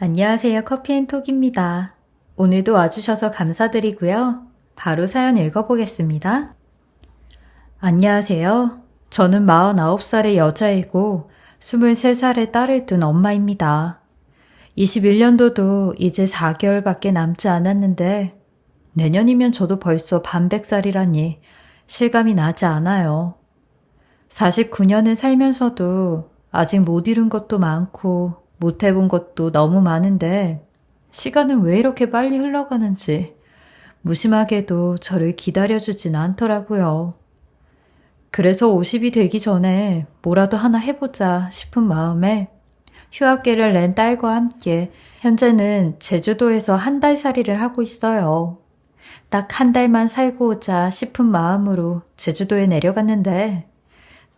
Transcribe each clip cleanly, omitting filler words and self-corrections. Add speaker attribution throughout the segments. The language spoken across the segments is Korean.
Speaker 1: 안녕하세요. 커피앤톡입니다. 오늘도 와주셔서 감사드리고요. 바로 사연 읽어보겠습니다. 안녕하세요. 저는 49살의 여자이고 23살의 딸을 둔 엄마입니다. 21년도도 이제 4개월밖에 남지 않았는데 내년이면 저도 벌써 반백살이라니 실감이 나지 않아요. 49년을 살면서도 아직 못 이룬 것도 많고 못 해본 것도 너무 많은데 시간은 왜 이렇게 빨리 흘러가는지 무심하게도 저를 기다려주진 않더라고요. 그래서 50이 되기 전에 뭐라도 하나 해보자 싶은 마음에 휴학계를 낸 딸과 함께 현재는 제주도에서 한 달 살이를 하고 있어요. 딱 한 달만 살고 오자 싶은 마음으로 제주도에 내려갔는데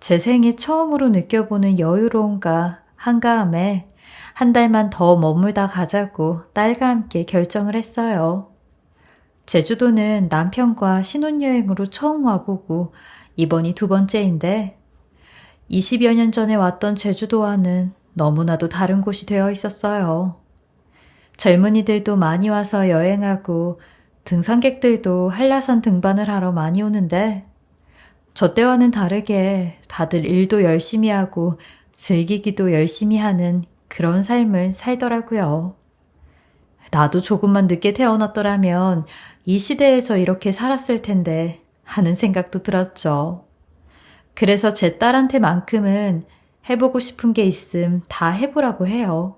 Speaker 1: 제 생에 처음으로 느껴보는 여유로움과 한가함에 한 달만 더 머물다 가자고 딸과 함께 결정을 했어요. 제주도는 남편과 신혼여행으로 처음 와보고 이번이 2번째인데 20여 년 전에 왔던 제주도와는 너무나도 다른 곳이 되어 있었어요. 젊은이들도 많이 와서 여행하고 등산객들도 한라산 등반을 하러 많이 오는데 저 때와는 다르게 다들 일도 열심히 하고 즐기기도 열심히 하는 그런 삶을 살더라고요. 나도 조금만 늦게 태어났더라면 이 시대에서 이렇게 살았을 텐데 하는 생각도 들었죠. 그래서 제 딸한테만큼은 해보고 싶은 게 있음 다 해보라고 해요.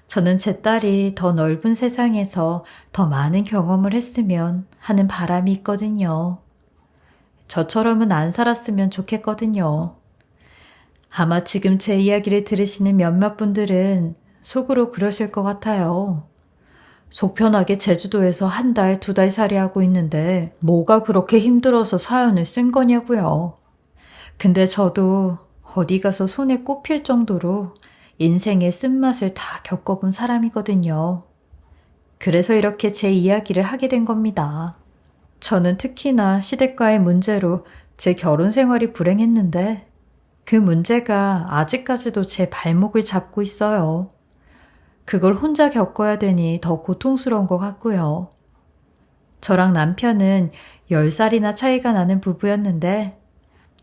Speaker 1: 저는 제 딸이 더 넓은 세상에서 더 많은 경험을 했으면 하는 바람이 있거든요. 저처럼은 안 살았으면 좋겠거든요. 아마 지금 제 이야기를 들으시는 몇몇 분들은 속으로 그러실 것 같아요. 속 편하게 제주도에서 한 달, 2달 살이 하고 있는데 뭐가 그렇게 힘들어서 사연을 쓴 거냐고요. 근데 저도 어디 가서 손에 꼽힐 정도로 인생의 쓴맛을 다 겪어본 사람이거든요. 그래서 이렇게 제 이야기를 하게 된 겁니다. 저는 특히나 시댁과의 문제로 제 결혼 생활이 불행했는데 그 문제가 아직까지도 제 발목을 잡고 있어요. 그걸 혼자 겪어야 되니 더 고통스러운 것 같고요. 저랑 남편은 10살이나 차이가 나는 부부였는데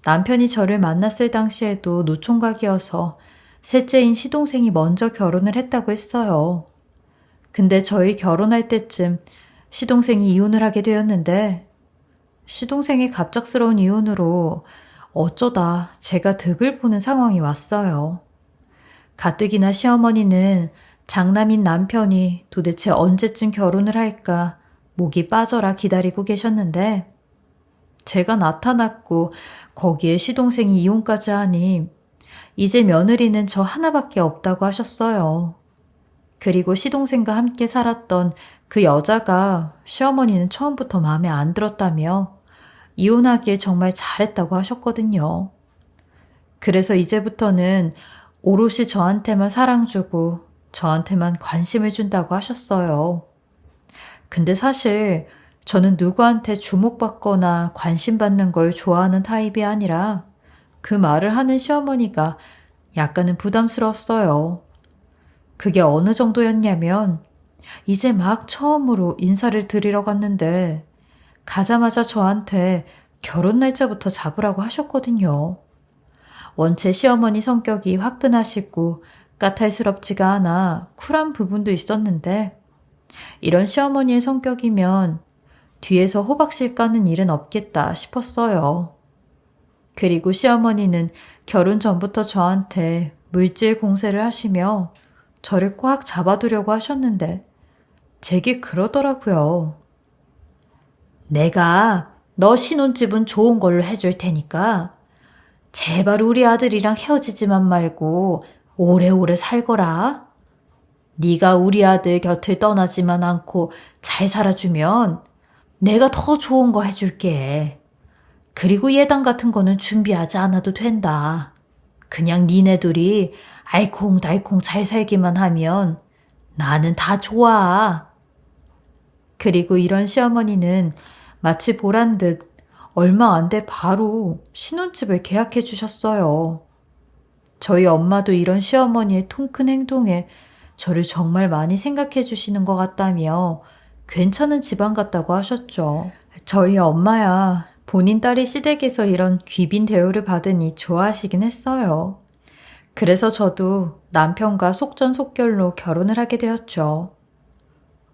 Speaker 1: 남편이 저를 만났을 당시에도 노총각이어서 셋째인 시동생이 먼저 결혼을 했다고 했어요. 근데 저희 결혼할 때쯤 시동생이 이혼을 하게 되었는데 시동생의 갑작스러운 이혼으로 어쩌다 제가 득을 보는 상황이 왔어요. 가뜩이나 시어머니는 장남인 남편이 도대체 언제쯤 결혼을 할까 목이 빠져라 기다리고 계셨는데 제가 나타났고 거기에 시동생이 이혼까지 하니 이제 며느리는 저 하나밖에 없다고 하셨어요. 그리고 시동생과 함께 살았던 그 여자가 시어머니는 처음부터 마음에 안 들었다며 이혼하기에 정말 잘했다고 하셨거든요. 그래서 이제부터는 오롯이 저한테만 사랑 주고 저한테만 관심을 준다고 하셨어요. 근데 사실 저는 누구한테 주목받거나 관심받는 걸 좋아하는 타입이 아니라 그 말을 하는 시어머니가 약간은 부담스러웠어요. 그게 어느 정도였냐면 이제 막 처음으로 인사를 드리러 갔는데 가자마자 저한테 결혼 날짜부터 잡으라고 하셨거든요. 원체 시어머니 성격이 화끈하시고 까탈스럽지가 않아 쿨한 부분도 있었는데 이런 시어머니의 성격이면 뒤에서 호박실 까는 일은 없겠다 싶었어요. 그리고 시어머니는 결혼 전부터 저한테 물질 공세를 하시며 저를 꽉 잡아두려고 하셨는데 제게 그러더라고요. 내가 너 신혼집은 좋은 걸로 해줄 테니까 제발 우리 아들이랑 헤어지지만 말고 오래오래 살거라. 네가 우리 아들 곁을 떠나지만 않고 잘 살아주면 내가 더 좋은 거 해줄게. 그리고 예단 같은 거는 준비하지 않아도 된다. 그냥 니네 둘이 알콩달콩 잘 살기만 하면 나는 다 좋아. 그리고 이런 시어머니는 마치 보란 듯 얼마 안 돼 바로 신혼집을 계약해 주셨어요. 저희 엄마도 이런 시어머니의 통큰 행동에 저를 정말 많이 생각해 주시는 것 같다며 괜찮은 집안 같다고 하셨죠. 저희 엄마야 본인 딸이 시댁에서 이런 귀빈 대우를 받으니 좋아하시긴 했어요. 그래서 저도 남편과 속전속결로 결혼을 하게 되었죠.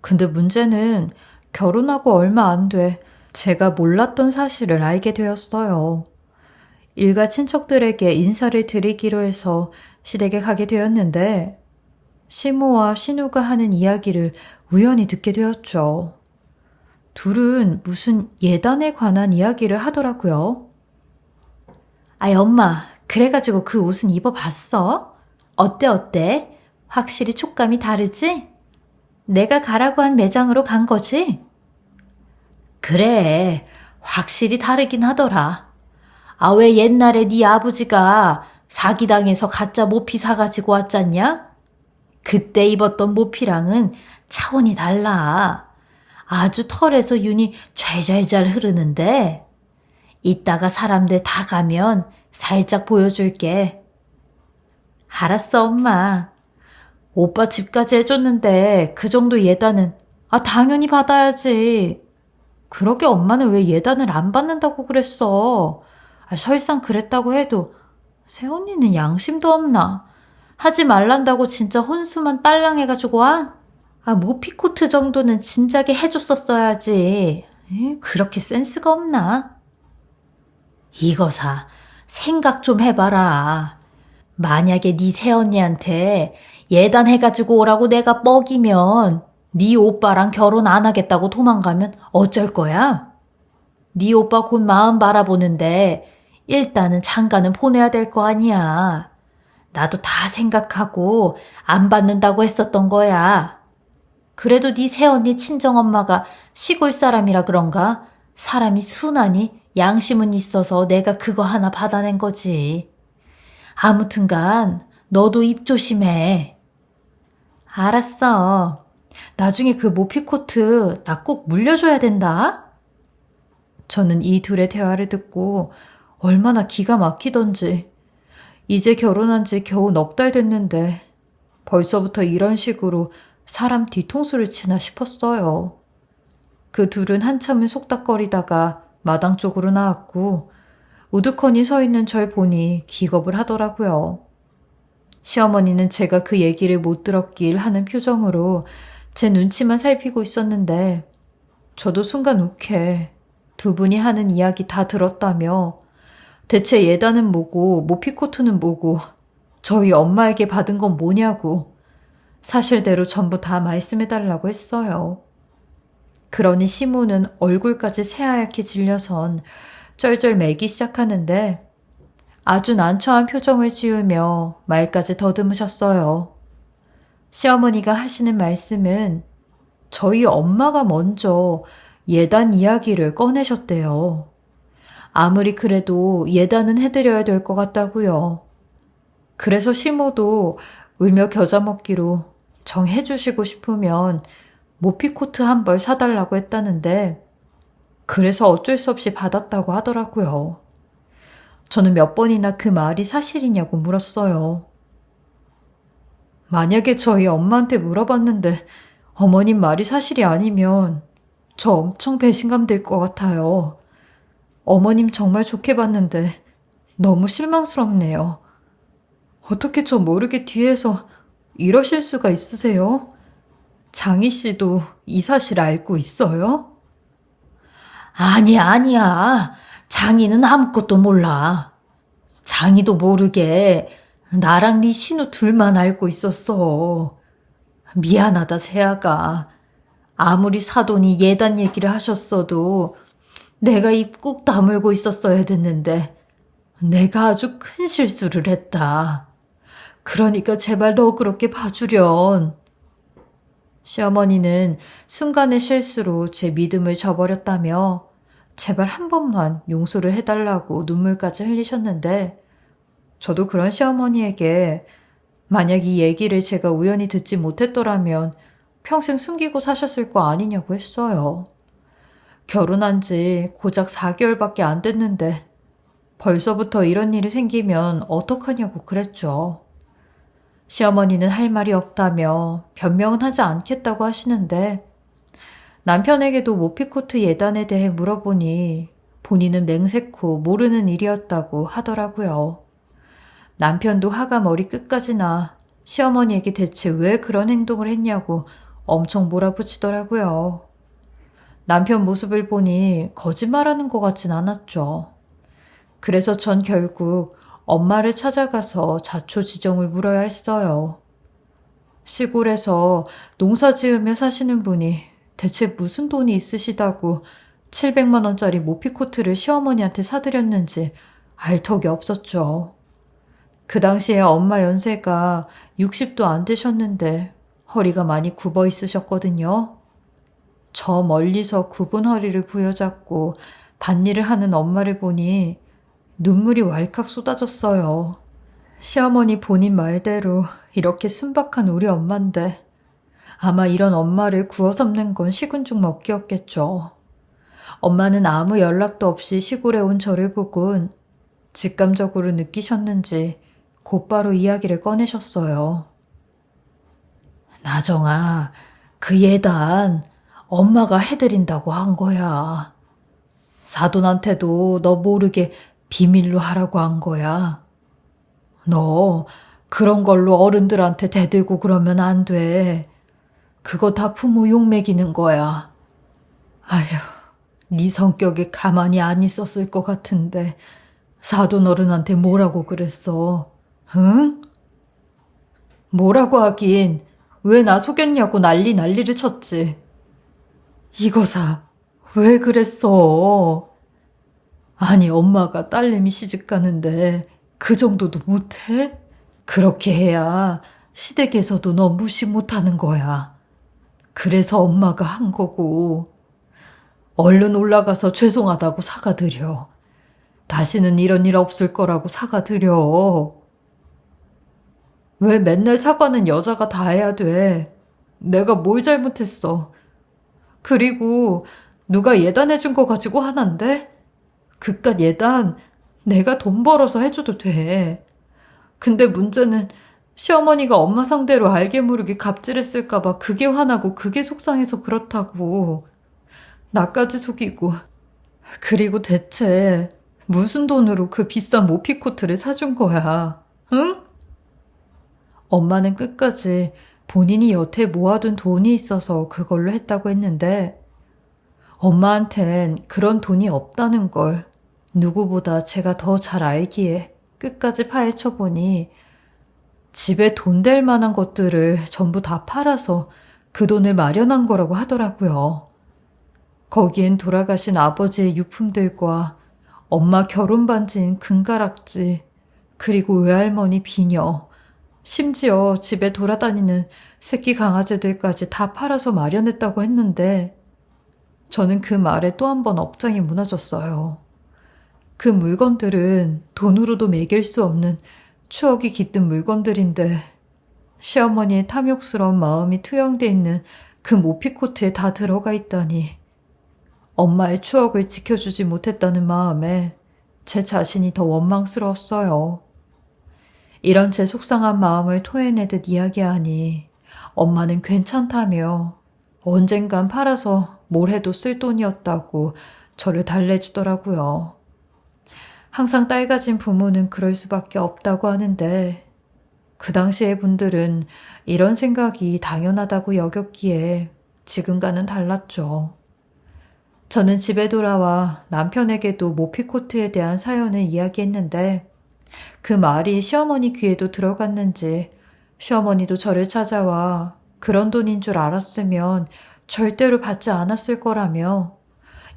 Speaker 1: 근데 문제는 결혼하고 얼마 안 돼 제가 몰랐던 사실을 알게 되었어요. 일가 친척들에게 인사를 드리기로 해서 시댁에 가게 되었는데 시모와 신우가 하는 이야기를 우연히 듣게 되었죠. 둘은 무슨 예단에 관한 이야기를 하더라고요. 아이, 엄마, 그래가지고 그 옷은 입어봤어? 어때? 확실히 촉감이 다르지? 내가 가라고 한 매장으로 간 거지? 그래, 확실히 다르긴 하더라. 아, 왜 옛날에 네 아버지가 사기당해서 가짜 모피 사가지고 왔잖냐? 그때 입었던 모피랑은 차원이 달라. 아주 털에서 윤이 좔좔좔 흐르는데 이따가 사람들 다 가면 살짝 보여줄게. 알았어, 엄마. 오빠 집까지 해줬는데 그 정도 예단은 당연히 받아야지. 그러게 엄마는 왜 예단을 안 받는다고 그랬어? 설상 그랬다고 해도 새언니는 양심도 없나? 하지 말란다고 진짜 혼수만 빨랑해가지고 와? 모피코트 정도는 진작에 해줬었어야지. 그렇게 센스가 없나? 이거사, 생각 좀 해봐라. 만약에 네 새언니한테 예단해가지고 오라고 내가 뻐기면 네 오빠랑 결혼 안 하겠다고 도망가면 어쩔 거야? 네 오빠 곧 마음 바라보는데 일단은 장가는 보내야 될 거 아니야. 나도 다 생각하고 안 받는다고 했었던 거야. 그래도 네 새언니 친정엄마가 시골 사람이라 그런가? 사람이 순하니 양심은 있어서 내가 그거 하나 받아낸 거지. 아무튼간 너도 입 조심해. 알았어. 나중에 그 모피코트 나 꼭 물려줘야 된다. 저는 이 둘의 대화를 듣고 얼마나 기가 막히던지 이제 결혼한 지 겨우 넉 달 됐는데 벌써부터 이런 식으로 사람 뒤통수를 치나 싶었어요. 그 둘은 한참을 속닥거리다가 마당 쪽으로 나왔고 우두커니 서 있는 절 보니 기겁을 하더라고요. 시어머니는 제가 그 얘기를 못 들었길 하는 표정으로 제 눈치만 살피고 있었는데 저도 순간 욱해 두 분이 하는 이야기 다 들었다며 대체 예단은 뭐고 모피코트는 뭐고 저희 엄마에게 받은 건 뭐냐고 사실대로 전부 다 말씀해달라고 했어요. 그러니 시모는 얼굴까지 새하얗게 질려선 쩔쩔 매기 시작하는데 아주 난처한 표정을 지으며 말까지 더듬으셨어요. 시어머니가 하시는 말씀은 저희 엄마가 먼저 예단 이야기를 꺼내셨대요. 아무리 그래도 예단은 해드려야 될 것 같다고요. 그래서 시모도 울며 겨자 먹기로 정해주시고 싶으면 모피코트 한 벌 사달라고 했다는데 그래서 어쩔 수 없이 받았다고 하더라고요. 저는 몇 번이나 그 말이 사실이냐고 물었어요. 만약에 저희 엄마한테 물어봤는데 어머님 말이 사실이 아니면 저 엄청 배신감 들 것 같아요. 어머님 정말 좋게 봤는데 너무 실망스럽네요. 어떻게 저 모르게 뒤에서 이러실 수가 있으세요? 장희 씨도 이 사실 알고 있어요? 아니야. 장희는 아무것도 몰라. 장희도 모르게 나랑 네 신우 둘만 알고 있었어. 미안하다, 세아가. 아무리 사돈이 예단 얘기를 하셨어도 내가 입 꾹 다물고 있었어야 됐는데 내가 아주 큰 실수를 했다. 그러니까 제발 너 그렇게 봐주련. 시어머니는 순간의 실수로 제 믿음을 저버렸다며 제발 한 번만 용서를 해달라고 눈물까지 흘리셨는데 저도 그런 시어머니에게 만약 이 얘기를 제가 우연히 듣지 못했더라면 평생 숨기고 사셨을 거 아니냐고 했어요. 결혼한 지 고작 4개월밖에 안 됐는데 벌써부터 이런 일이 생기면 어떡하냐고 그랬죠. 시어머니는 할 말이 없다며 변명은 하지 않겠다고 하시는데 남편에게도 모피코트 예단에 대해 물어보니 본인은 맹세코 모르는 일이었다고 하더라고요. 남편도 화가 머리 끝까지 나 시어머니에게 대체 왜 그런 행동을 했냐고 엄청 몰아붙이더라고요. 남편 모습을 보니 거짓말하는 것 같진 않았죠. 그래서 전 결국 엄마를 찾아가서 자초지종을 물어야 했어요. 시골에서 농사 지으며 사시는 분이 대체 무슨 돈이 있으시다고 700만 원짜리 모피코트를 시어머니한테 사드렸는지 알 턱이 없었죠. 그 당시에 엄마 연세가 60도 안 되셨는데 허리가 많이 굽어 있으셨거든요. 저 멀리서 굽은 허리를 부여잡고 밭일을 하는 엄마를 보니 눈물이 왈칵 쏟아졌어요. 시어머니 본인 말대로 이렇게 순박한 우리 엄마인데 아마 이런 엄마를 구워 삶는 건 식은 죽 먹기였겠죠. 엄마는 아무 연락도 없이 시골에 온 저를 보곤 직감적으로 느끼셨는지 곧바로 이야기를 꺼내셨어요. 나정아, 그 예단 엄마가 해드린다고 한 거야. 사돈한테도 너 모르게 비밀로 하라고 한 거야. 너 그런 걸로 어른들한테 대들고 그러면 안 돼. 그거 다 부모 욕 먹이는 거야. 아휴, 네 성격에 가만히 안 있었을 것 같은데 사돈 어른한테 뭐라고 그랬어? 응? 뭐라고 하긴 왜 나 속였냐고 난리를 쳤지. 이거사, 왜 그랬어? 아니, 엄마가 딸내미 시집 가는데 그 정도도 못해? 그렇게 해야 시댁에서도 너 무시 못하는 거야. 그래서 엄마가 한 거고. 얼른 올라가서 죄송하다고 사과드려. 다시는 이런 일 없을 거라고 사과드려. 왜 맨날 사과는 여자가 다 해야 돼? 내가 뭘 잘못했어? 그리고 누가 예단해준 거 가지고 화난대? 그깟 예단 내가 돈 벌어서 해줘도 돼. 근데 문제는 시어머니가 엄마 상대로 알게 모르게 갑질했을까봐 그게 화나고 그게 속상해서 그렇다고. 나까지 속이고. 그리고 대체 무슨 돈으로 그 비싼 모피코트를 사준 거야? 응? 엄마는 끝까지 본인이 여태 모아둔 돈이 있어서 그걸로 했다고 했는데 엄마한텐 그런 돈이 없다는 걸 누구보다 제가 더 잘 알기에 끝까지 파헤쳐보니 집에 돈 될 만한 것들을 전부 다 팔아서 그 돈을 마련한 거라고 하더라고요. 거기엔 돌아가신 아버지의 유품들과 엄마 결혼 반지인 금가락지, 그리고 외할머니 비녀, 심지어 집에 돌아다니는 새끼 강아지들까지 다 팔아서 마련했다고 했는데 저는 그 말에 또 한 번 억장이 무너졌어요. 그 물건들은 돈으로도 매길 수 없는 추억이 깃든 물건들인데 시어머니의 탐욕스러운 마음이 투영돼 있는 그 모피코트에 다 들어가 있다니 엄마의 추억을 지켜주지 못했다는 마음에 제 자신이 더 원망스러웠어요. 이런 제 속상한 마음을 토해내듯 이야기하니 엄마는 괜찮다며 언젠간 팔아서 뭘 해도 쓸 돈이었다고 저를 달래주더라고요. 항상 딸 가진 부모는 그럴 수밖에 없다고 하는데 그 당시의 분들은 이런 생각이 당연하다고 여겼기에 지금과는 달랐죠. 저는 집에 돌아와 남편에게도 모피코트에 대한 사연을 이야기했는데 그 말이 시어머니 귀에도 들어갔는지 시어머니도 저를 찾아와 그런 돈인 줄 알았으면 절대로 받지 않았을 거라며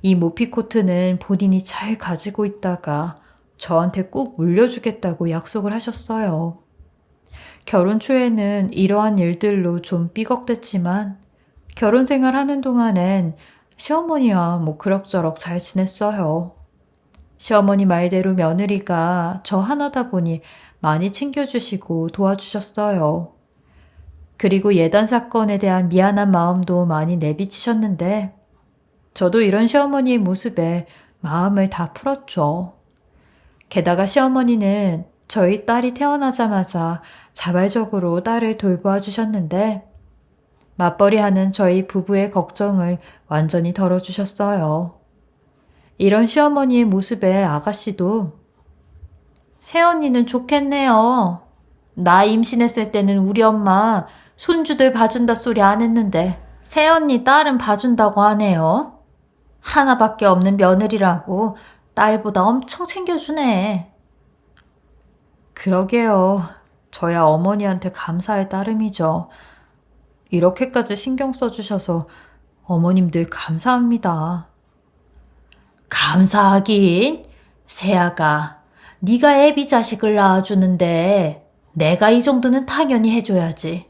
Speaker 1: 이 모피코트는 본인이 잘 가지고 있다가 저한테 꼭 물려주겠다고 약속을 하셨어요. 결혼 초에는 이러한 일들로 좀 삐걱댔지만 결혼 생활하는 동안엔 시어머니와 그럭저럭 잘 지냈어요. 시어머니 말대로 며느리가 저 하나다 보니 많이 챙겨주시고 도와주셨어요. 그리고 예단 사건에 대한 미안한 마음도 많이 내비치셨는데 저도 이런 시어머니의 모습에 마음을 다 풀었죠. 게다가 시어머니는 저희 딸이 태어나자마자 자발적으로 딸을 돌보아 주셨는데 맞벌이하는 저희 부부의 걱정을 완전히 덜어주셨어요. 이런 시어머니의 모습에 아가씨도 새언니는 좋겠네요. 나 임신했을 때는 우리 엄마 손주들 봐준다 소리 안 했는데 새언니 딸은 봐준다고 하네요. 하나밖에 없는 며느리라고 딸보다 엄청 챙겨주네. 그러게요. 저야 어머니한테 감사할 따름이죠. 이렇게까지 신경 써주셔서 어머님들 감사합니다. 감사하긴. 새아가 네가 애비 자식을 낳아주는데 내가 이 정도는 당연히 해줘야지.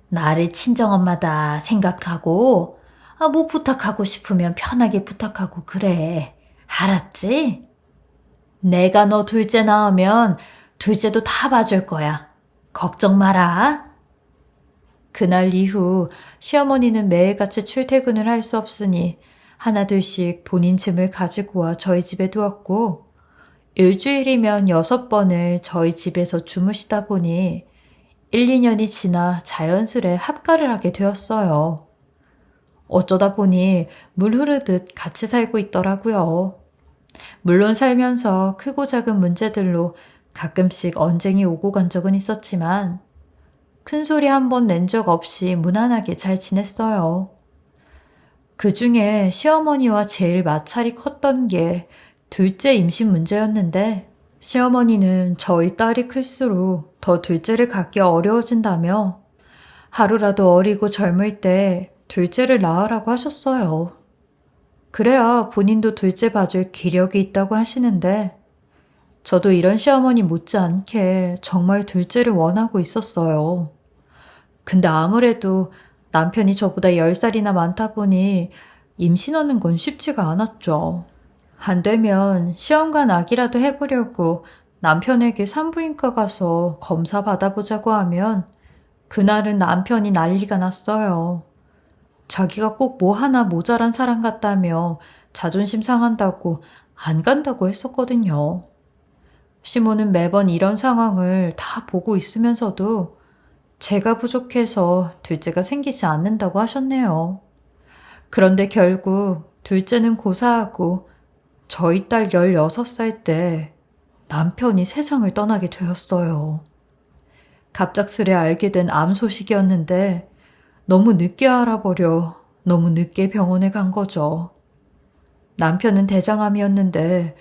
Speaker 1: 나를 친정엄마다 생각하고 뭐 부탁하고 싶으면 편하게 부탁하고 그래. 알았지? 내가 너 둘째 낳으면 둘째도 다 봐줄 거야. 걱정 마라. 그날 이후 시어머니는 매일같이 출퇴근을 할 수 없으니 하나둘씩 본인 짐을 가지고 와 저희 집에 두었고 일주일이면 6번을 저희 집에서 주무시다 보니 1, 2년이 지나 자연스레 합가를 하게 되었어요. 어쩌다 보니 물 흐르듯 같이 살고 있더라고요. 물론 살면서 크고 작은 문제들로 가끔씩 언쟁이 오고 간 적은 있었지만 큰 소리 한 번 낸 적 없이 무난하게 잘 지냈어요. 그 중에 시어머니와 제일 마찰이 컸던 게 둘째 임신 문제였는데 시어머니는 저희 딸이 클수록 더 둘째를 갖기 어려워진다며 하루라도 어리고 젊을 때 둘째를 낳으라고 하셨어요. 그래야 본인도 둘째 봐줄 기력이 있다고 하시는데 저도 이런 시어머니 못지않게 정말 둘째를 원하고 있었어요. 근데 아무래도 남편이 저보다 10살이나 많다 보니 임신하는 건 쉽지가 않았죠. 안 되면 시험관 아기라도 해보려고 남편에게 산부인과 가서 검사 받아보자고 하면 그날은 남편이 난리가 났어요. 자기가 꼭 뭐 하나 모자란 사람 같다며 자존심 상한다고 안 간다고 했었거든요. 시모는 매번 이런 상황을 다 보고 있으면서도 제가 부족해서 둘째가 생기지 않는다고 하셨네요. 그런데 결국 둘째는 고사하고 저희 딸 16살 때 남편이 세상을 떠나게 되었어요. 갑작스레 알게 된 암 소식이었는데 너무 늦게 알아버려 너무 늦게 병원에 간 거죠. 남편은 대장암이었는데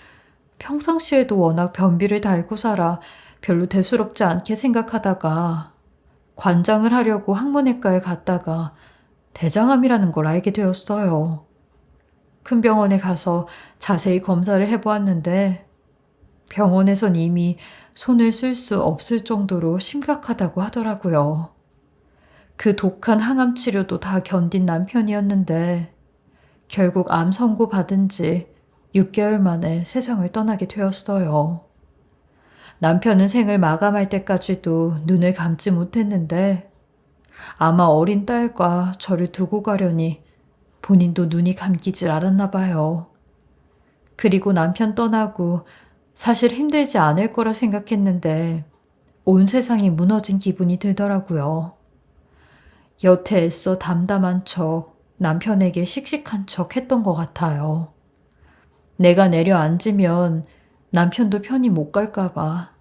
Speaker 1: 평상시에도 워낙 변비를 달고 살아 별로 대수롭지 않게 생각하다가 관장을 하려고 항문외과에 갔다가 대장암이라는 걸 알게 되었어요. 큰 병원에 가서 자세히 검사를 해보았는데 병원에선 이미 손을 쓸 수 없을 정도로 심각하다고 하더라고요. 그 독한 항암 치료도 다 견딘 남편이었는데 결국 암 선고 받은 지 6개월 만에 세상을 떠나게 되었어요. 남편은 생을 마감할 때까지도 눈을 감지 못했는데 아마 어린 딸과 저를 두고 가려니 본인도 눈이 감기질 않았나 봐요. 그리고 남편 떠나고 사실 힘들지 않을 거라 생각했는데 온 세상이 무너진 기분이 들더라고요. 여태 애써 담담한 척 남편에게 씩씩한 척 했던 것 같아요. 내가 내려앉으면 남편도 편히 못 갈까 봐.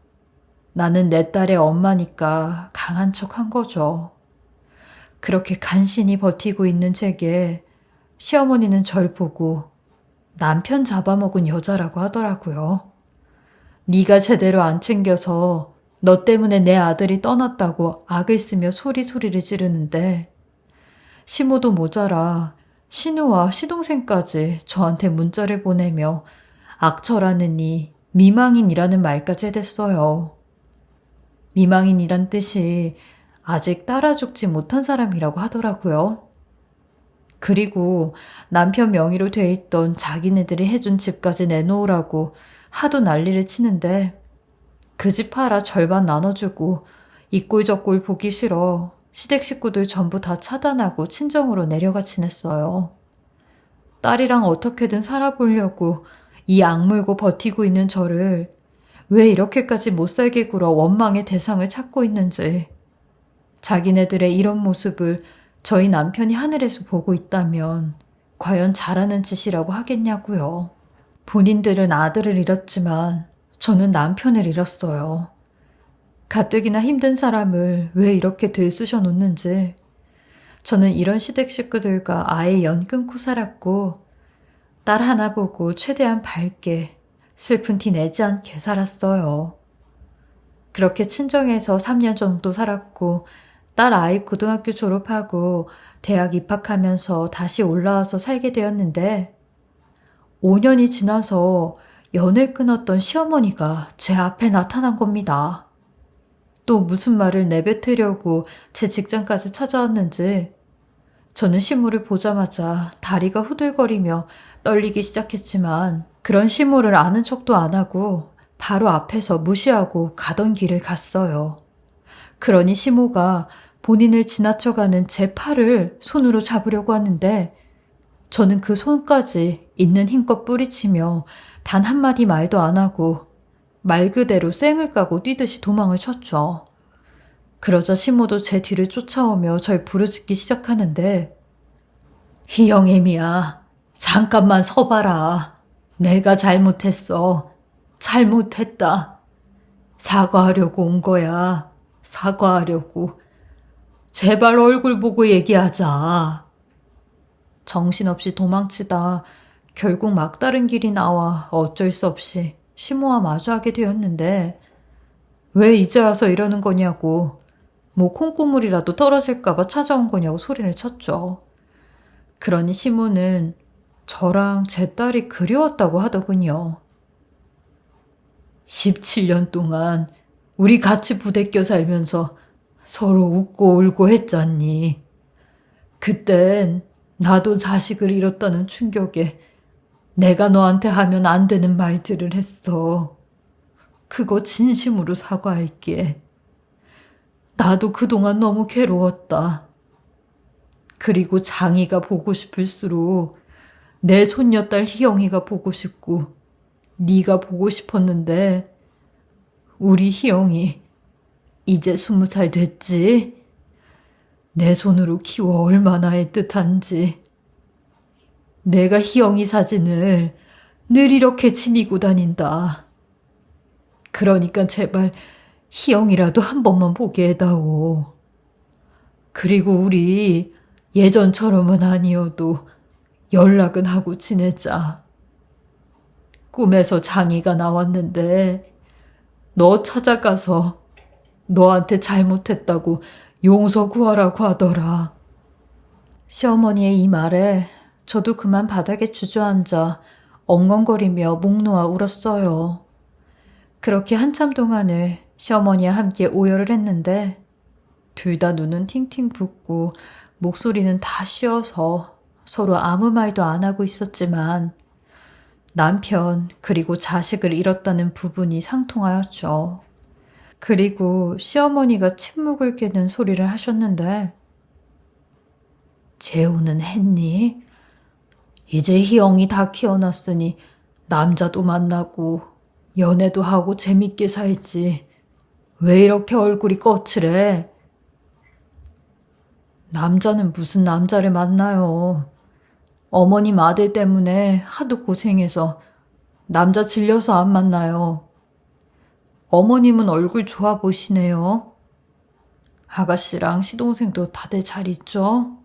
Speaker 1: 나는 내 딸의 엄마니까 강한 척 한 거죠. 그렇게 간신히 버티고 있는 제게 시어머니는 절 보고 남편 잡아먹은 여자라고 하더라고요. 네가 제대로 안 챙겨서 너 때문에 내 아들이 떠났다고 악을 쓰며 소리소리를 지르는데 시모도 모자라 신우와 시동생까지 저한테 문자를 보내며 악처라느니 미망인이라는 말까지 해댔어요. 미망인이란 뜻이 아직 따라 죽지 못한 사람이라고 하더라고요. 그리고 남편 명의로 돼 있던 자기네들이 해준 집까지 내놓으라고 하도 난리를 치는데 그 집 팔아 절반 나눠주고 이 꼴 저 꼴 보기 싫어 시댁 식구들 전부 다 차단하고 친정으로 내려가 지냈어요. 딸이랑 어떻게든 살아보려고 이 악물고 버티고 있는 저를 왜 이렇게까지 못살게 굴어 원망의 대상을 찾고 있는지, 자기네들의 이런 모습을 저희 남편이 하늘에서 보고 있다면 과연 잘하는 짓이라고 하겠냐고요. 본인들은 아들을 잃었지만 저는 남편을 잃었어요. 가뜩이나 힘든 사람을 왜 이렇게 들쑤셔 놓는지. 저는 이런 시댁 식구들과 아예 연 끊고 살았고 딸 하나 보고 최대한 밝게 슬픈 티 내지 않게 살았어요. 그렇게 친정에서 3년 정도 살았고 딸 아이 고등학교 졸업하고 대학 입학하면서 다시 올라와서 살게 되었는데 5년이 지나서 연을 끊었던 시어머니가 제 앞에 나타난 겁니다. 또 무슨 말을 내뱉으려고 제 직장까지 찾아왔는지 저는 시무를 보자마자 다리가 후들거리며 떨리기 시작했지만 그런 시무를 아는 척도 안 하고 바로 앞에서 무시하고 가던 길을 갔어요. 그러니 시모가 본인을 지나쳐가는 제 팔을 손으로 잡으려고 하는데 저는 그 손까지 있는 힘껏 뿌리치며 단 한마디 말도 안 하고 말 그대로 쌩을 까고 뛰듯이 도망을 쳤죠. 그러자 시모도 제 뒤를 쫓아오며 절 부르짖기 시작하는데 희영애미야, 잠깐만 서봐라. 내가 잘못했어. 잘못했다. 사과하려고 온 거야. 사과하려고. 제발 얼굴 보고 얘기하자. 정신없이 도망치다 결국 막다른 길이 나와 어쩔 수 없이 시모와 마주하게 되었는데 왜 이제 와서 이러는 거냐고, 뭐 콩고물이라도 떨어질까봐 찾아온 거냐고 소리를 쳤죠. 그러니 시모는 저랑 제 딸이 그리웠다고 하더군요. 17년 동안 우리 같이 부대껴 살면서 서로 웃고 울고 했잖니. 그땐 나도 자식을 잃었다는 충격에 내가 너한테 하면 안 되는 말들을 했어. 그거 진심으로 사과할게. 나도 그동안 너무 괴로웠다. 그리고 장이가 보고 싶을수록 내 손녀딸 희영이가 보고 싶고 네가 보고 싶었는데 우리 희영이 이제 20살 됐지? 내 손으로 키워 얼마나 애틋한지. 내가 희영이 사진을 늘 이렇게 지니고 다닌다. 그러니까 제발 희영이라도 한 번만 보게 해다오. 그리고 우리 예전처럼은 아니어도 연락은 하고 지내자. 꿈에서 장이가 나왔는데 너 찾아가서 너한테 잘못했다고 용서 구하라고 하더라. 시어머니의 이 말에 저도 그만 바닥에 주저앉아 엉엉거리며 목 놓아 울었어요. 그렇게 한참 동안을 시어머니와 함께 오열을 했는데 둘 다 눈은 팅팅 붓고 목소리는 다 쉬어서 서로 아무 말도 안 하고 있었지만 남편 그리고 자식을 잃었다는 부분이 상통하였죠. 그리고 시어머니가 침묵을 깨는 소리를 하셨는데 재혼은 했니? 이제 희영이 다 키워놨으니 남자도 만나고 연애도 하고 재밌게 살지. 왜 이렇게 얼굴이 거칠해? 남자는 무슨 남자를 만나요. 어머님 아들 때문에 하도 고생해서 남자 질려서 안 만나요. 어머님은 얼굴 좋아 보시네요. 아가씨랑 시동생도 다들 잘 있죠?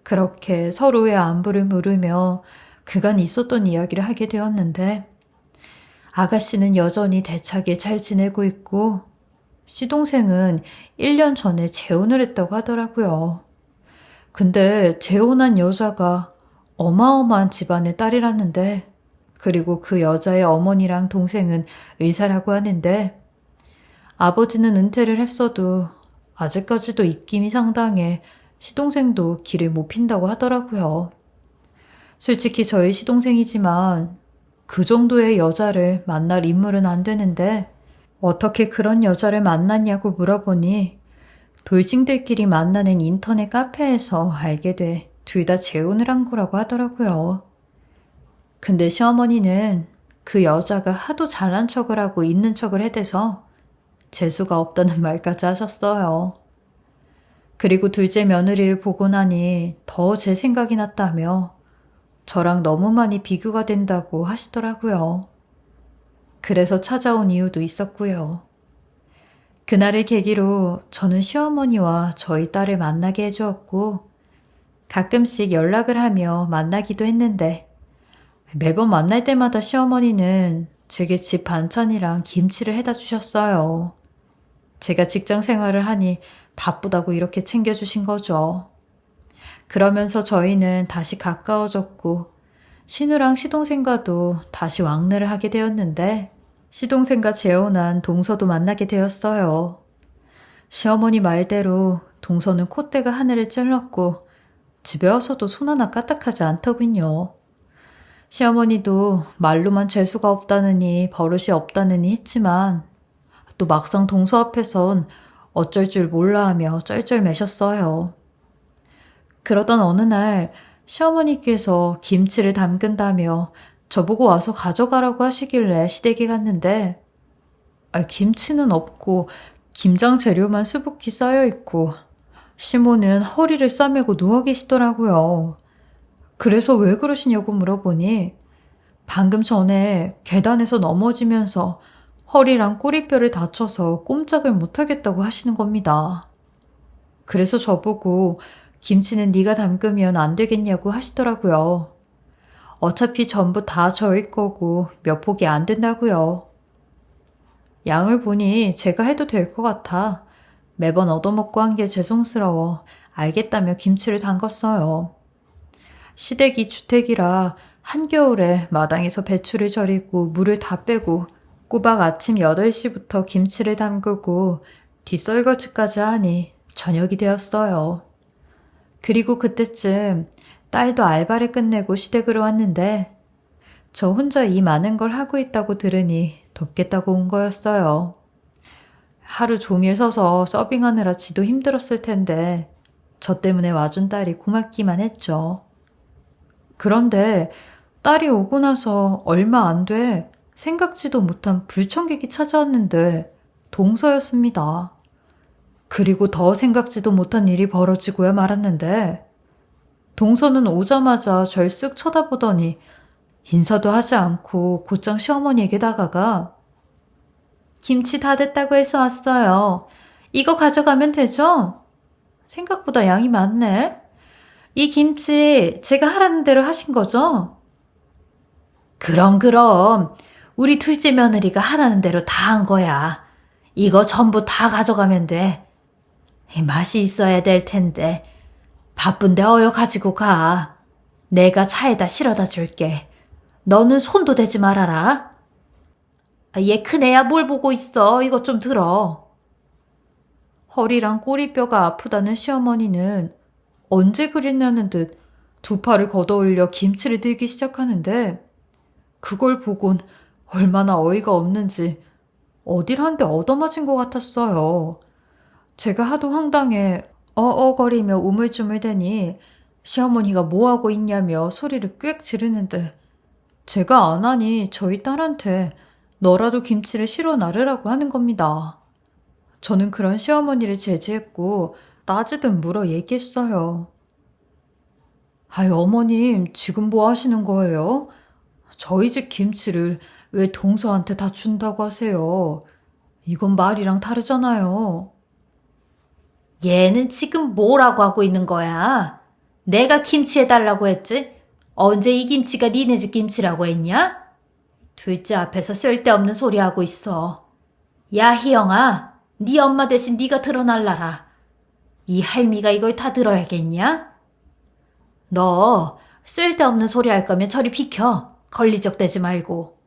Speaker 1: 그렇게 서로의 안부를 물으며 그간 있었던 이야기를 하게 되었는데 아가씨는 여전히 대차게 잘 지내고 있고 시동생은 1년 전에 재혼을 했다고 하더라고요. 근데 재혼한 여자가 어마어마한 집안의 딸이라는데 그리고 그 여자의 어머니랑 동생은 의사라고 하는데 아버지는 은퇴를 했어도 아직까지도 입김이 상당해 시동생도 길을 못 핀다고 하더라고요. 솔직히 저희 시동생이지만 그 정도의 여자를 만날 인물은 안 되는데 어떻게 그런 여자를 만났냐고 물어보니 돌싱들끼리 만나는 인터넷 카페에서 알게 돼 둘 다 재혼을 한 거라고 하더라고요. 근데 시어머니는 그 여자가 하도 잘난 척을 하고 있는 척을 해대서 재수가 없다는 말까지 하셨어요. 그리고 둘째 며느리를 보고 나니 더 제 생각이 났다며 저랑 너무 많이 비교가 된다고 하시더라고요. 그래서 찾아온 이유도 있었고요. 그날을 계기로 저는 시어머니와 저희 딸을 만나게 해주었고 가끔씩 연락을 하며 만나기도 했는데 매번 만날 때마다 시어머니는 제게 집 반찬이랑 김치를 해다 주셨어요. 제가 직장 생활을 하니 바쁘다고 이렇게 챙겨주신 거죠. 그러면서 저희는 다시 가까워졌고 신우랑 시동생과도 다시 왕래를 하게 되었는데 시동생과 재혼한 동서도 만나게 되었어요. 시어머니 말대로 동서는 콧대가 하늘을 찔렀고 집에 와서도 손 하나 까딱하지 않더군요. 시어머니도 말로만 재수가 없다느니 버릇이 없다느니 했지만 또 막상 동서 앞에선 어쩔 줄 몰라 하며 쩔쩔매셨어요. 그러던 어느 날 시어머니께서 김치를 담근다며 저보고 와서 가져가라고 하시길래 시댁에 갔는데 김치는 없고 김장 재료만 수북히 쌓여있고 시모는 허리를 싸매고 누워 계시더라고요. 그래서 왜 그러시냐고 물어보니 방금 전에 계단에서 넘어지면서 허리랑 꼬리뼈를 다쳐서 꼼짝을 못하겠다고 하시는 겁니다. 그래서 저보고 김치는 네가 담그면 안 되겠냐고 하시더라고요. 어차피 전부 다 저희 거고 몇 폭이 안 된다고요. 양을 보니 제가 해도 될 것 같아 매번 얻어먹고 한 게 죄송스러워 알겠다며 김치를 담갔어요. 시댁이 주택이라 한겨울에 마당에서 배추를 절이고 물을 다 빼고 꼬박 아침 8시부터 김치를 담그고 뒷설거지까지 하니 저녁이 되었어요. 그리고 그때쯤 딸도 알바를 끝내고 시댁으로 왔는데 저 혼자 이 많은 걸 하고 있다고 들으니 돕겠다고 온 거였어요. 하루 종일 서서 서빙하느라 지도 힘들었을 텐데 저 때문에 와준 딸이 고맙기만 했죠. 그런데 딸이 오고 나서 얼마 안 돼 생각지도 못한 불청객이 찾아왔는데 동서였습니다. 그리고 더 생각지도 못한 일이 벌어지고야 말았는데 동서는 오자마자 절 쓱 쳐다보더니 인사도 하지 않고 곧장 시어머니에게 다가가 김치 다 됐다고 해서 왔어요. 이거 가져가면 되죠? 생각보다 양이 많네. 이 김치 제가 하라는 대로 하신 거죠? 그럼 우리 둘째 며느리가 하라는 대로 다 한 거야. 이거 전부 다 가져가면 돼. 맛이 있어야 될 텐데 바쁜데 어여 가지고 가. 내가 차에다 실어다 줄게. 너는 손도 대지 말아라. 얘 큰애야 뭘 보고 있어. 이것 좀 들어. 허리랑 꼬리뼈가 아프다는 시어머니는 언제 그랬냐는 듯 두 팔을 걷어올려 김치를 들기 시작하는데 그걸 보곤 얼마나 어이가 없는지 어딜 한 대 얻어맞은 것 같았어요. 제가 하도 황당해 어어거리며 우물쭈물대니 시어머니가 뭐하고 있냐며 소리를 꽥 지르는데 제가 안 하니 저희 딸한테 너라도 김치를 실어 나르라고 하는 겁니다. 저는 그런 시어머니를 제지했고 따지듯 물어 얘기했어요. 어머님 지금 뭐 하시는 거예요? 저희 집 김치를 왜 동서한테 다 준다고 하세요? 이건 말이랑 다르잖아요. 얘는 지금 뭐라고 하고 있는 거야? 내가 김치 해달라고 했지? 언제 이 김치가 니네 집 김치라고 했냐? 둘째 앞에서 쓸데없는 소리 하고 있어. 야 희영아, 네 엄마 대신 네가 드러날라라. 이 할미가 이걸 다 들어야겠냐? 너 쓸데없는 소리 할 거면 저리 비켜. 걸리적대지 말고.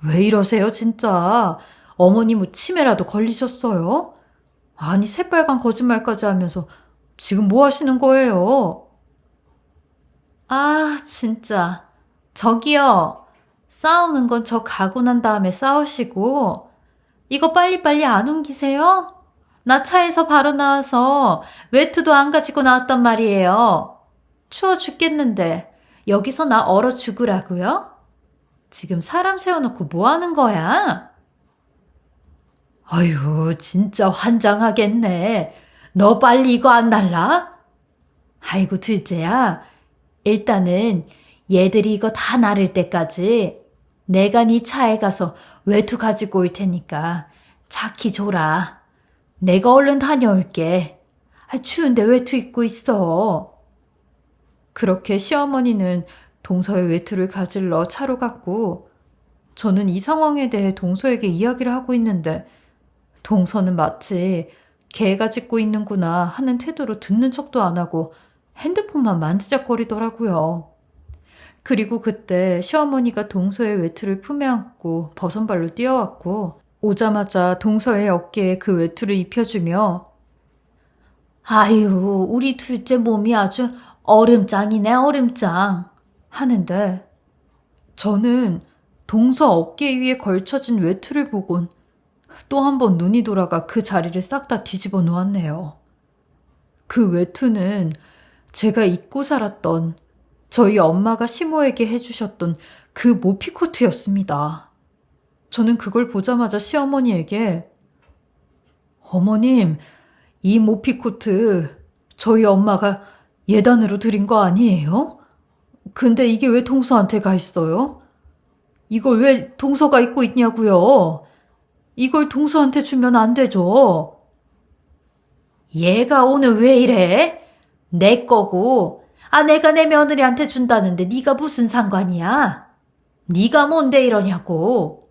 Speaker 1: 왜 이러세요 진짜. 어머니 뭐 치매라도 걸리셨어요? 아니 새빨간 거짓말까지 하면서 지금 뭐 하시는 거예요? 아 진짜. 저기요. 싸우는 건 저 가고 난 다음에 싸우시고 이거 빨리빨리 안 옮기세요? 나 차에서 바로 나와서 외투도 안 가지고 나왔단 말이에요. 추워 죽겠는데 여기서 나 얼어 죽으라고요? 지금 사람 세워놓고 뭐 하는 거야? 어휴, 진짜 환장하겠네. 너 빨리 이거 안 날라? 아이고, 둘째야. 일단은 얘들이 이거 다 나를 때까지 내가 네 차에 가서 외투 가지고 올 테니까 차키 줘라. 내가 얼른 다녀올게. 추운데 외투 입고 있어. 그렇게 시어머니는 동서의 외투를 가질러 차로 갔고, 저는 이 상황에 대해 동서에게 이야기를 하고 있는데 동서는 마치 개가 짖고 있는구나 하는 태도로 듣는 척도 안 하고 핸드폰만 만지작거리더라고요. 그리고 그때 시어머니가 동서의 외투를 품에 안고 버선발로 뛰어왔고, 오자마자 동서의 어깨에 그 외투를 입혀주며 아유, 우리 둘째 몸이 아주 얼음장이네, 얼음장 하는데, 저는 동서 어깨 위에 걸쳐진 외투를 보곤 또 한 번 눈이 돌아가 그 자리를 싹 다 뒤집어 놓았네요. 그 외투는 제가 입고 살았던 저희 엄마가 시모에게 해주셨던 그 모피코트였습니다. 저는 그걸 보자마자 시어머니에게 어머님, 이 모피코트 저희 엄마가 예단으로 드린 거 아니에요? 근데 이게 왜 동서한테 가 있어요? 이걸 왜 동서가 입고 있냐고요? 이걸 동서한테 주면 안 되죠. 얘가 오늘 왜 이래? 내 거고. 내가 내 며느리한테 준다는데 네가 무슨 상관이야? 네가 뭔데 이러냐고.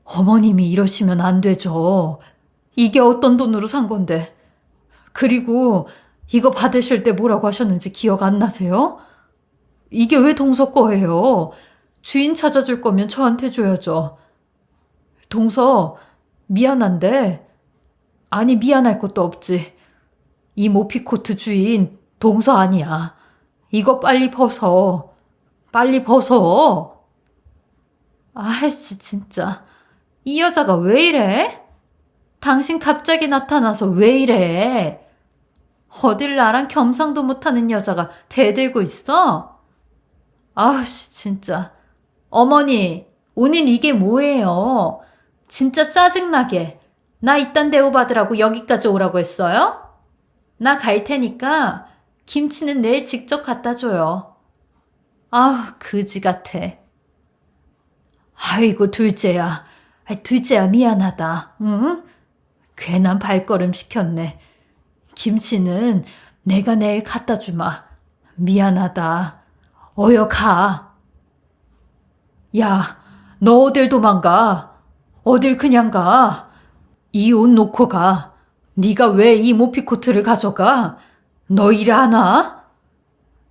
Speaker 1: 어머님이 이러시면 안 되죠. 이게 어떤 돈으로 산 건데. 그리고 이거 받으실 때 뭐라고 하셨는지 기억 안 나세요? 이게 왜 동서 거예요? 주인 찾아줄 거면 저한테 줘야죠. 동서, 미안한데, 아니 미안할 것도 없지. 이 모피코트 주인 동서 아니야. 이거 빨리 벗어. 빨리 벗어. 아이씨, 진짜. 이 여자가 왜 이래? 당신 갑자기 나타나서 왜 이래? 어딜 나랑 겸상도 못하는 여자가 대들고 있어? 아우씨, 진짜. 어머니, 오늘 이게 뭐예요? 진짜 짜증나게. 나 이딴 대우 받으라고 여기까지 오라고 했어요? 나 갈 테니까 김치는 내일 직접 갖다 줘요. 그지 같아. 아이고, 둘째야. 둘째야, 미안하다. 응? 괜한 발걸음 시켰네. 김치는 내가 내일 갖다 주마. 미안하다. 어여 가. 야, 너 어딜 도망가? 어딜 그냥 가? 이 옷 놓고 가. 네가 왜 이 모피코트를 가져가? 너 일 하나?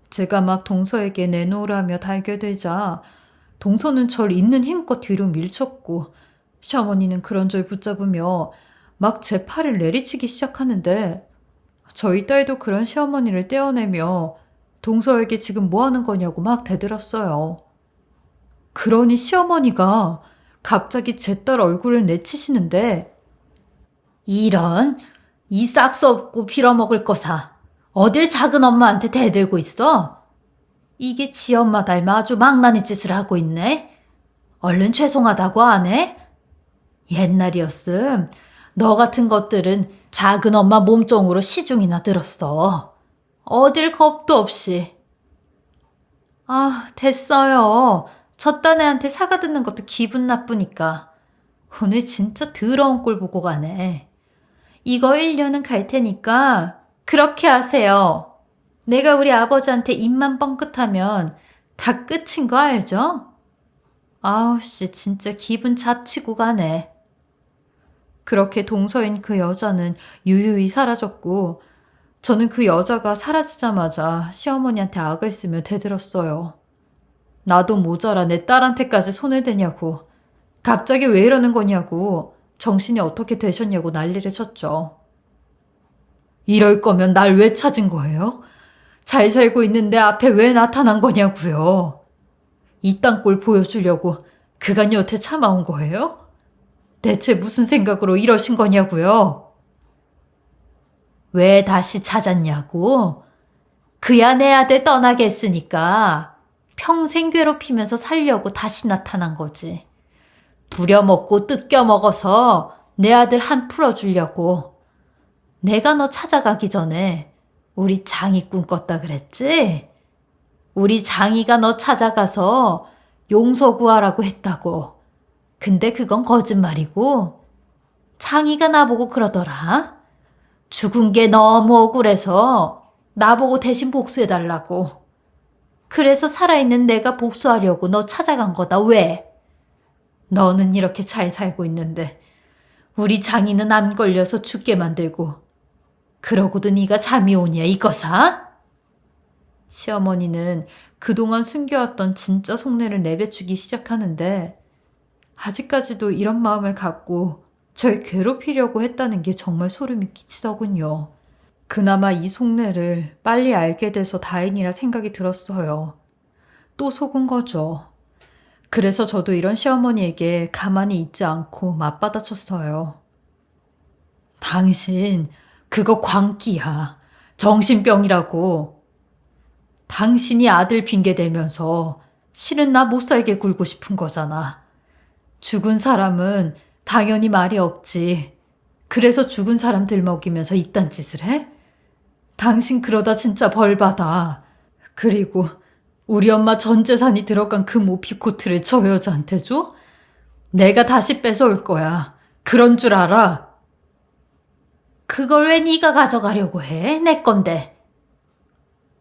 Speaker 1: 제가 막 동서에게 내놓으라며 달겨들자 동서는 절 있는 힘껏 뒤로 밀쳤고, 시어머니는 그런 절 붙잡으며 막 제 팔을 내리치기 시작하는데, 저희 딸도 그런 시어머니를 떼어내며 동서에게 지금 뭐 하는 거냐고 막 대들었어요. 그러니 시어머니가 갑자기 제 딸 얼굴을 내치시는데, 이런, 이 싹수 없고 빌어먹을 거사. 어딜 작은 엄마한테 대들고 있어? 이게 지 엄마 닮아 아주 망나니 짓을 하고 있네. 얼른 죄송하다고 안 해? 옛날이었음 너 같은 것들은 작은 엄마 몸종으로 시중이나 들었어. 어딜 겁도 없이. 됐어요. 저 딴 애한테 사과 듣는 것도 기분 나쁘니까. 오늘 진짜 더러운 꼴 보고 가네. 이거 1년은 갈 테니까 그렇게 하세요. 내가 우리 아버지한테 입만 뻥끗하면 다 끝인 거 알죠? 아우씨, 진짜 기분 잡치고 가네. 그렇게 동서인 그 여자는 유유히 사라졌고, 저는 그 여자가 사라지자마자 시어머니한테 악을 쓰며 대들었어요. 나도 모자라 내 딸한테까지 손을 대냐고. 갑자기 왜 이러는 거냐고. 정신이 어떻게 되셨냐고 난리를 쳤죠. 이럴 거면 날 왜 찾은 거예요? 잘 살고 있는데 앞에 왜 나타난 거냐고요. 이딴 꼴 보여주려고 그간 여태 참아온 거예요? 대체 무슨 생각으로 이러신 거냐고요? 왜 다시 찾았냐고? 그야 내 아들 떠나게 했으니까 평생 괴롭히면서 살려고 다시 나타난 거지. 부려먹고 뜯겨먹어서 내 아들 한 풀어주려고. 내가 너 찾아가기 전에 우리 장이 꿈꿨다 그랬지? 우리 장이가 너 찾아가서 용서 구하라고 했다고. 근데 그건 거짓말이고 장이가 나보고 그러더라. 죽은 게 너무 억울해서 나보고 대신 복수해달라고. 그래서 살아있는 내가 복수하려고 너 찾아간 거다. 왜? 너는 이렇게 잘 살고 있는데 우리 장이는 암 걸려서 죽게 만들고 그러고도 네가 잠이 오냐 이거사? 시어머니는 그동안 숨겨왔던 진짜 속내를 내비추기 시작하는데 아직까지도 이런 마음을 갖고 절 괴롭히려고 했다는 게 정말 소름이 끼치더군요. 그나마 이 속내를 빨리 알게 돼서 다행이라 생각이 들었어요. 또 속은 거죠. 그래서 저도 이런 시어머니에게 가만히 있지 않고 맞받아쳤어요. 당신 그거 광기야. 정신병이라고. 당신이 아들 핑계대면서 실은 나 못 살게 굴고 싶은 거잖아. 죽은 사람은 당연히 말이 없지. 그래서 죽은 사람들 먹이면서 이딴 짓을 해? 당신 그러다 진짜 벌 받아. 그리고 우리 엄마 전 재산이 들어간 그 모피코트를 저 여자한테 줘? 내가 다시 뺏어올 거야. 그런 줄 알아? 그걸 왜 네가 가져가려고 해? 내 건데.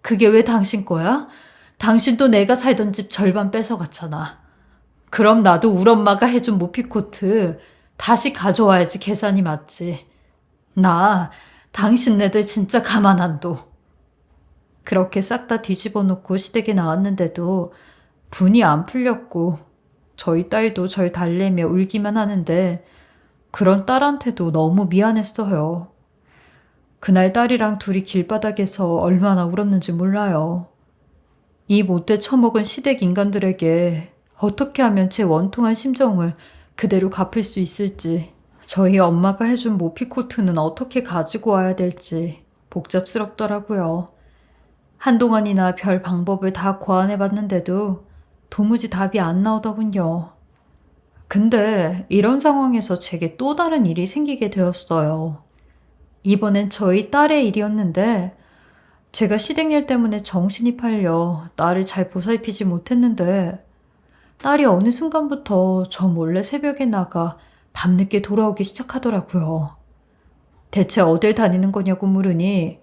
Speaker 1: 그게 왜 당신 거야? 당신도 내가 살던 집 절반 뺏어갔잖아. 그럼 나도 우리 엄마가 해준 모피코트 다시 가져와야지 계산이 맞지. 나 당신네들 진짜 가만 안 둬. 그렇게 싹 다 뒤집어 놓고 시댁에 나왔는데도 분이 안 풀렸고 저희 딸도 절 달래며 울기만 하는데 그런 딸한테도 너무 미안했어요. 그날 딸이랑 둘이 길바닥에서 얼마나 울었는지 몰라요. 이 못돼 처먹은 시댁 인간들에게 어떻게 하면 제 원통한 심정을 그대로 갚을 수 있을지, 저희 엄마가 해준 모피코트는 어떻게 가지고 와야 될지 복잡스럽더라고요. 한동안이나 별 방법을 다 고안해봤는데도 도무지 답이 안 나오더군요. 근데 이런 상황에서 제게 또 다른 일이 생기게 되었어요. 이번엔 저희 딸의 일이었는데 제가 시댁일 때문에 정신이 팔려 딸을 잘 보살피지 못했는데 딸이 어느 순간부터 저 몰래 새벽에 나가 밤늦게 돌아오기 시작하더라고요. 대체 어딜 다니는 거냐고 물으니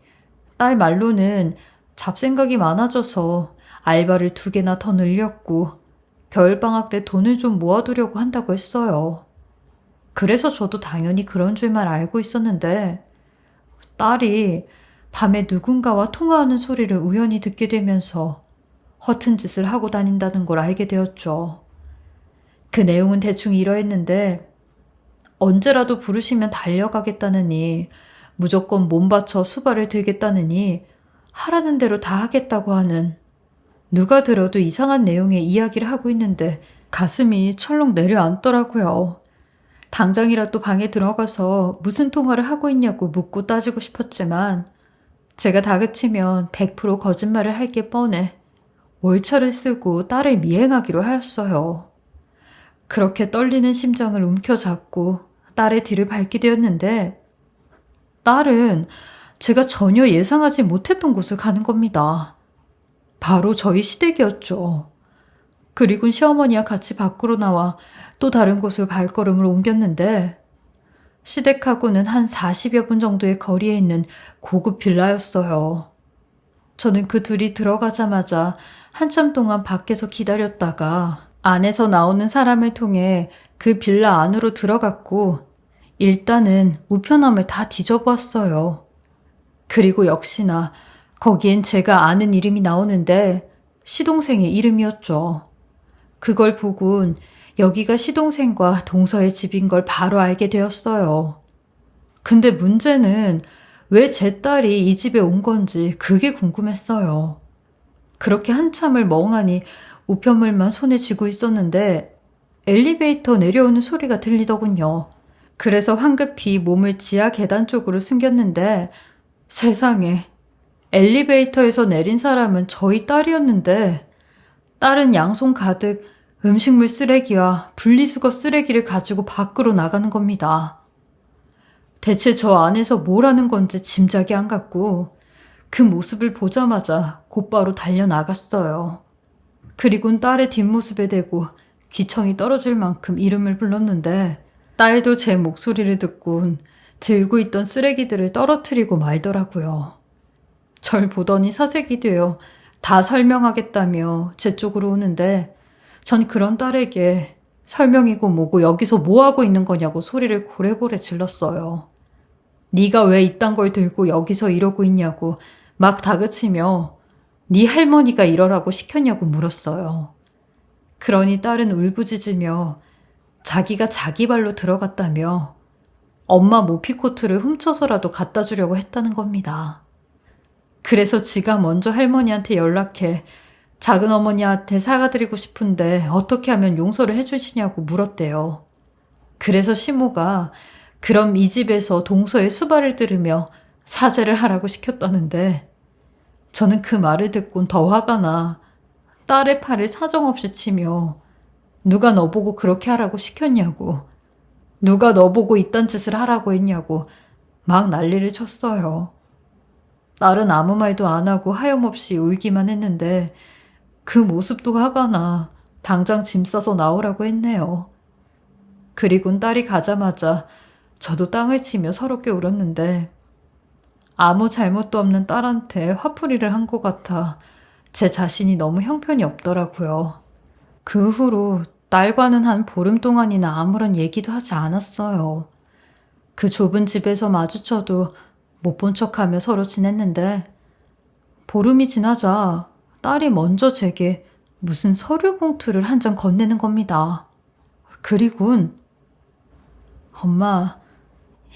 Speaker 1: 딸 말로는 잡생각이 많아져서 알바를 2개나 더 늘렸고 겨울방학 때 돈을 좀 모아두려고 한다고 했어요. 그래서 저도 당연히 그런 줄만 알고 있었는데 딸이 밤에 누군가와 통화하는 소리를 우연히 듣게 되면서 허튼 짓을 하고 다닌다는 걸 알게 되었죠. 그 내용은 대충 이러했는데 언제라도 부르시면 달려가겠다느니 무조건 몸 바쳐 수발을 들겠다느니 하라는 대로 다 하겠다고 하는, 누가 들어도 이상한 내용의 이야기를 하고 있는데 가슴이 철렁 내려앉더라고요. 당장이라도 방에 들어가서 무슨 통화를 하고 있냐고 묻고 따지고 싶었지만 제가 다그치면 100% 거짓말을 할 게 뻔해 월차를 쓰고 딸을 미행하기로 하였어요. 그렇게 떨리는 심장을 움켜잡고 딸의 뒤를 밟게 되었는데 딸은 제가 전혀 예상하지 못했던 곳을 가는 겁니다. 바로 저희 시댁이었죠. 그리고 시어머니와 같이 밖으로 나와 또 다른 곳으로 발걸음을 옮겼는데 시댁하고는 한 40여 분 정도의 거리에 있는 고급 빌라였어요. 저는 그 둘이 들어가자마자 한참 동안 밖에서 기다렸다가 안에서 나오는 사람을 통해 그 빌라 안으로 들어갔고 일단은 우편함을 다 뒤져보았어요. 그리고 역시나 거기엔 제가 아는 이름이 나오는데 시동생의 이름이었죠. 그걸 보곤 여기가 시동생과 동서의 집인 걸 바로 알게 되었어요. 근데 문제는 왜 제 딸이 이 집에 온 건지 그게 궁금했어요. 그렇게 한참을 멍하니 우편물만 손에 쥐고 있었는데 엘리베이터 내려오는 소리가 들리더군요. 그래서 황급히 몸을 지하 계단 쪽으로 숨겼는데 세상에 엘리베이터에서 내린 사람은 저희 딸이었는데 딸은 양손 가득 음식물 쓰레기와 분리수거 쓰레기를 가지고 밖으로 나가는 겁니다. 대체 저 안에서 뭘 하는 건지 짐작이 안 갔고 그 모습을 보자마자 곧바로 달려나갔어요. 그리곤 딸의 뒷모습에 대고 귀청이 떨어질 만큼 이름을 불렀는데 딸도 제 목소리를 듣곤 들고 있던 쓰레기들을 떨어뜨리고 말더라고요. 절 보더니 사색이 되어 다 설명하겠다며 제 쪽으로 오는데 전 그런 딸에게 설명이고 뭐고 여기서 뭐하고 있는 거냐고 소리를 고래고래 질렀어요. 네가 왜 이딴 걸 들고 여기서 이러고 있냐고 막 다그치며 네 할머니가 이러라고 시켰냐고 물었어요. 그러니 딸은 울부짖으며 자기가 자기 발로 들어갔다며 엄마 모피코트를 훔쳐서라도 갖다 주려고 했다는 겁니다. 그래서 지가 먼저 할머니한테 연락해 작은 어머니한테 사과드리고 싶은데 어떻게 하면 용서를 해주시냐고 물었대요. 그래서 시모가 그럼 이 집에서 동서의 수발을 들으며 사죄를 하라고 시켰다는데 저는 그 말을 듣곤 더 화가 나 딸의 팔을 사정없이 치며 누가 너 보고 그렇게 하라고 시켰냐고 누가 너 보고 이딴 짓을 하라고 했냐고 막 난리를 쳤어요. 딸은 아무 말도 안 하고 하염없이 울기만 했는데 그 모습도 화가 나 당장 짐 싸서 나오라고 했네요. 그리곤 딸이 가자마자 저도 땅을 치며 서럽게 울었는데 아무 잘못도 없는 딸한테 화풀이를 한 것 같아 제 자신이 너무 형편이 없더라고요. 그 후로 딸과는 한 보름 동안이나 아무런 얘기도 하지 않았어요. 그 좁은 집에서 마주쳐도 못 본 척하며 서로 지냈는데 보름이 지나자 딸이 먼저 제게 무슨 서류 봉투를 한 장 건네는 겁니다. 그리곤 엄마,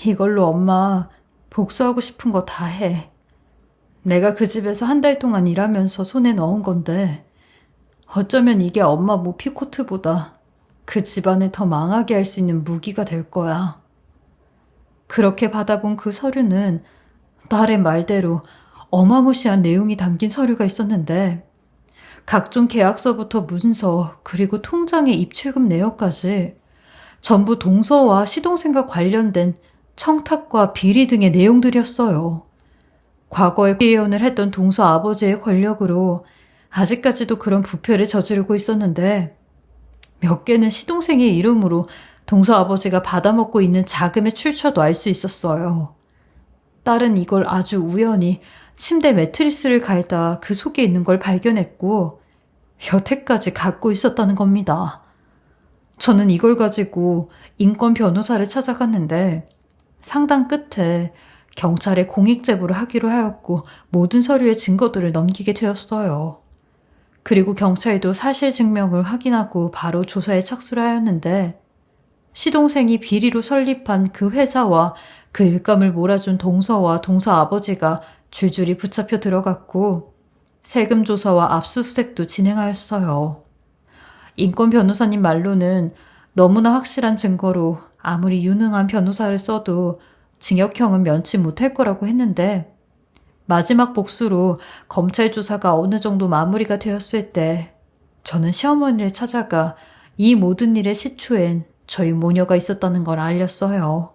Speaker 1: 이걸로 엄마 복수하고 싶은 거 다 해. 내가 그 집에서 한 달 동안 일하면서 손에 넣은 건데 어쩌면 이게 엄마 모피코트보다 그 집안을 더 망하게 할 수 있는 무기가 될 거야. 그렇게 받아본 그 서류는 딸의 말대로 어마무시한 내용이 담긴 서류가 있었는데 각종 계약서부터 문서 그리고 통장의 입출금 내역까지 전부 동서와 시동생과 관련된 청탁과 비리 등의 내용들이었어요. 과거에 예언을 했던 동서 아버지의 권력으로 아직까지도 그런 부패를 저지르고 있었는데 몇 개는 시동생의 이름으로 동서 아버지가 받아먹고 있는 자금의 출처도 알 수 있었어요. 딸은 이걸 아주 우연히 침대 매트리스를 갈다 그 속에 있는 걸 발견했고 여태까지 갖고 있었다는 겁니다. 저는 이걸 가지고 인권 변호사를 찾아갔는데 상담 끝에 경찰에 공익제보를 하기로 하였고 모든 서류의 증거들을 넘기게 되었어요. 그리고 경찰도 사실 증명을 확인하고 바로 조사에 착수를 하였는데 시동생이 비리로 설립한 그 회사와 그 일감을 몰아준 동서와 동서 아버지가 줄줄이 붙잡혀 들어갔고 세금 조사와 압수수색도 진행하였어요. 인권 변호사님 말로는 너무나 확실한 증거로 아무리 유능한 변호사를 써도 징역형은 면치 못할 거라고 했는데 마지막 복수로 검찰 조사가 어느 정도 마무리가 되었을 때 저는 시어머니를 찾아가 이 모든 일의 시초엔 저희 모녀가 있었다는 걸 알렸어요.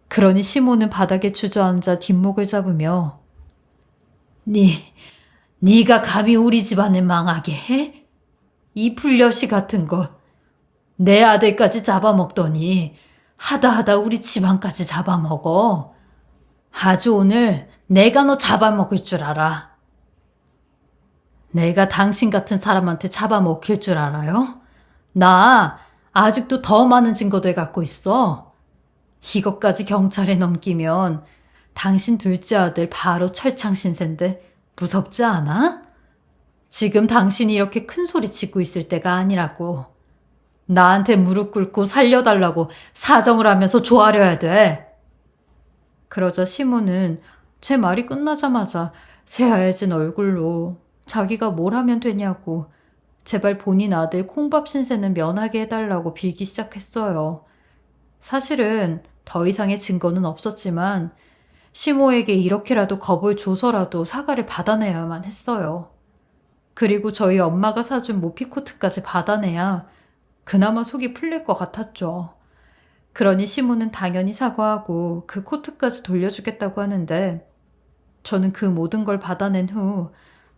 Speaker 1: 그러니 시모는 바닥에 주저앉아 뒷목을 잡으며 네가 감히 우리 집안을 망하게 해? 이 불려시 같은 것. 내 아들까지 잡아먹더니 하다 우리 집안까지 잡아먹어. 아주 오늘 내가 너 잡아먹을 줄 알아. 내가 당신 같은 사람한테 잡아먹힐 줄 알아요? 나 아직도 더 많은 증거들 갖고 있어. 이것까지 경찰에 넘기면 당신 둘째 아들 바로 철창 신세인데 무섭지 않아? 지금 당신이 이렇게 큰 소리 치고 있을 때가 아니라고. 나한테 무릎 꿇고 살려달라고 사정을 하면서 조아려야 돼. 그러자 시모는 제 말이 끝나자마자 새하얘진 얼굴로 자기가 뭘 하면 되냐고 제발 본인 아들 콩밥 신세는 면하게 해달라고 빌기 시작했어요. 사실은 더 이상의 증거는 없었지만 시모에게 이렇게라도 겁을 줘서라도 사과를 받아내야만 했어요. 그리고 저희 엄마가 사준 모피코트까지 받아내야 그나마 속이 풀릴 것 같았죠. 그러니 시모는 당연히 사과하고 그 코트까지 돌려주겠다고 하는데 저는 그 모든 걸 받아낸 후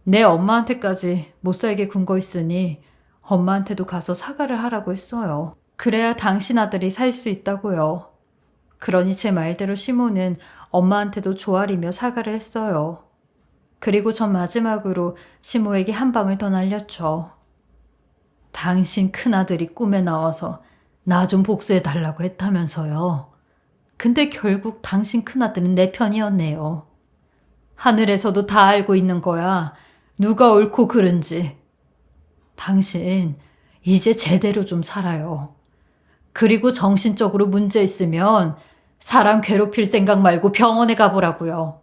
Speaker 1: 내 엄마한테까지 못 살게 군 거 있으니 엄마한테도 가서 사과를 하라고 했어요. 그래야 당신 아들이 살 수 있다고요. 그러니 제 말대로 시모는 엄마한테도 조아리며 사과를 했어요. 그리고 전 마지막으로 시모에게 한 방을 더 날렸죠. 당신 큰아들이 꿈에 나와서 나 좀 복수해달라고 했다면서요. 근데 결국 당신 큰아들은 내 편이었네요. 하늘에서도 다 알고 있는 거야. 누가 옳고 그른지. 당신 이제 제대로 좀 살아요. 그리고 정신적으로 문제 있으면 사람 괴롭힐 생각 말고 병원에 가보라고요.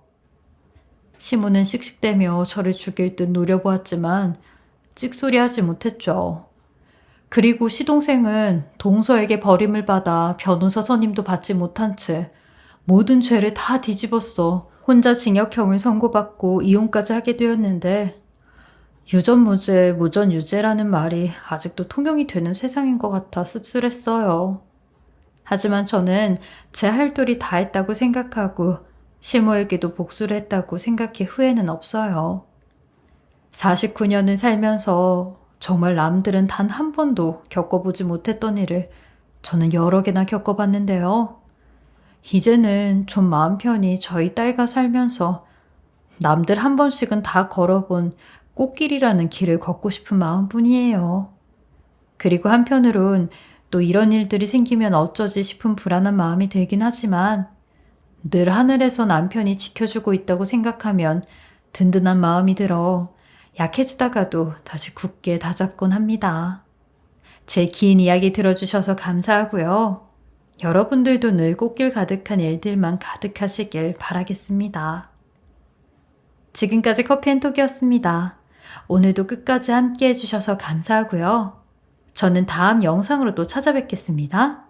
Speaker 1: 시모는 씩씩대며 저를 죽일 듯 노려보았지만 찍소리하지 못했죠. 그리고 시동생은 동서에게 버림을 받아 변호사 선임도 받지 못한 채 모든 죄를 다 뒤집었어 혼자 징역형을 선고받고 이혼까지 하게 되었는데 유전무죄, 무전유죄라는 말이 아직도 통용이 되는 세상인 것 같아 씁쓸했어요. 하지만 저는 제 할 도리 다 했다고 생각하고 시모에게도 복수를 했다고 생각해 후회는 없어요. 49년을 살면서 정말 남들은 단 한 번도 겪어보지 못했던 일을 저는 여러 개나 겪어봤는데요. 이제는 좀 마음 편히 저희 딸과 살면서 남들 한 번씩은 다 걸어본 꽃길이라는 길을 걷고 싶은 마음뿐이에요. 그리고 한편으론 또 이런 일들이 생기면 어쩌지 싶은 불안한 마음이 들긴 하지만 늘 하늘에서 남편이 지켜주고 있다고 생각하면 든든한 마음이 들어 약해지다가도 다시 굳게 다잡곤 합니다. 제 긴 이야기 들어주셔서 감사하고요. 여러분들도 늘 꽃길 가득한 일들만 가득하시길 바라겠습니다. 지금까지 커피앤톡이었습니다. 오늘도 끝까지 함께 해주셔서 감사하고요. 저는 다음 영상으로 또 찾아뵙겠습니다.